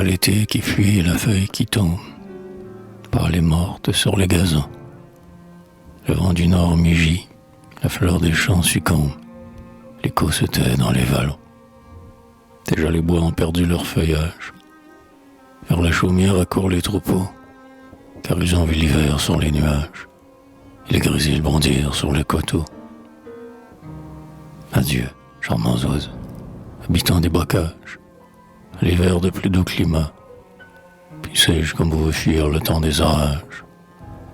Voilà l'été qui fuit et la feuille qui tombe, par les mortes sur les gazons. Le vent du nord mugit, la fleur des champs succombe, l'écho se tait dans les vallons. Déjà les bois ont perdu leur feuillage. Vers la chaumière accourent les troupeaux, car ils ont vu l'hiver sur les nuages, et les grésilles bondir sur les coteaux. Adieu, charmants oiseaux, habitants des bocages, à l'hiver de plus doux climat, puissé-je comme vous fuir le temps des orages,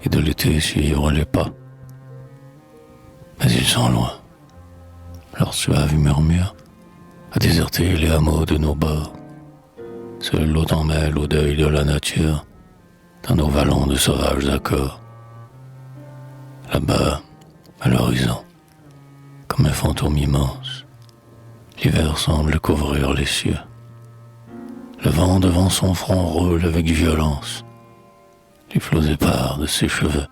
et de l'été suivre les pas. Mais ils sont loin, leur suave murmure a déserté les hameaux de nos bords. Seul l'eau mêle au deuil de la nature, dans nos vallons de sauvages accords. Là-bas, à l'horizon, comme un fantôme immense, l'hiver semble couvrir les cieux. Le vent devant son front roule avec violence, les flots épars de ses cheveux.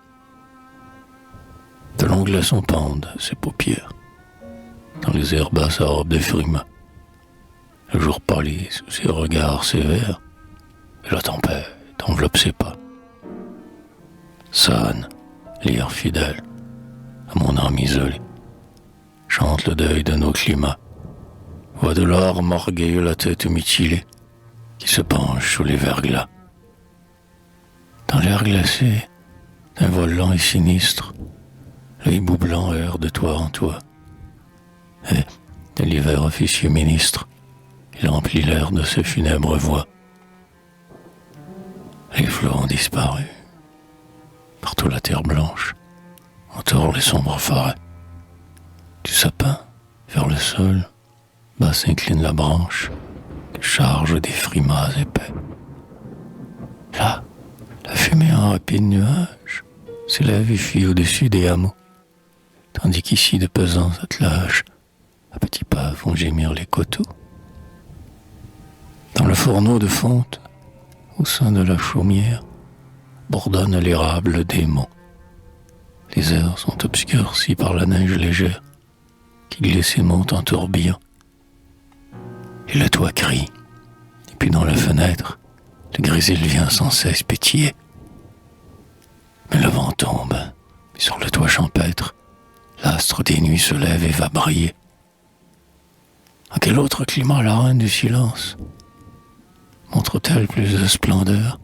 De longs glaçons pendent ses paupières, dans les herbes sa robe de frimas. Le jour pâlit sous ses regards sévères, et la tempête enveloppe ses pas. Sonne, lyre fidèle, à mon âme isolée, chante le deuil de nos climats. Voix de l'or morguer la tête mutilée, qui se penche sous les verglas. Dans l'air glacé, d'un vol lent et sinistre, le hibou blanc erre de toit en toit. Et, de l'hiver officieux ministre, il remplit l'air de ses funèbres voix. Les flots ont disparu. Partout la terre blanche entoure les sombres forêts. Du sapin vers le sol, bas s'incline la branche, charge des frimas épais. Là, la fumée en rapide nuage s'élève et fuit au-dessus des hameaux, tandis qu'ici de pesants attelages, à petits pas font gémir les coteaux. Dans le fourneau de fonte, au sein de la chaumière, bourdonne l'érable démon. Les airs sont obscurcis par la neige légère, qui glisse et monte en tourbillon. Et le toit crie, et puis dans la fenêtre, le grésil vient sans cesse pétiller. Mais le vent tombe, et sur le toit champêtre, l'astre des nuits se lève et va briller. En quel autre climat la reine du silence montre-t-elle plus de splendeur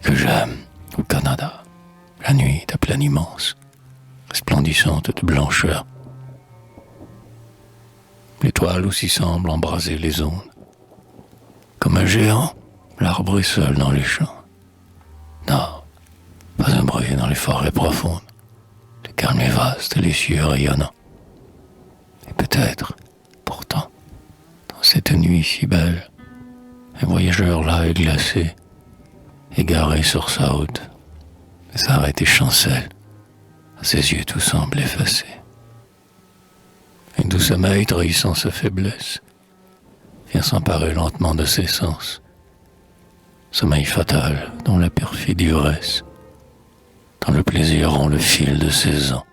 que j'aime au Canada, la nuit de plaine immense, resplendissante de blancheur. L'étoile aussi semble embraser les ondes. Comme un géant, l'arbre est seul dans les champs. Non, pas un bruit dans les forêts profondes. Le calme est vaste et les cieux rayonnants. Et peut-être, pourtant, dans cette nuit si belle, un voyageur là est glacé, égaré sur sa route. S'arrête et chancelle, à ses yeux tout semble effacé. Un doux sommeil trahissant sa faiblesse vient s'emparer lentement de ses sens. Sommeil fatal dont la perfide ivresse, dans le plaisir rend le fil de ses ans.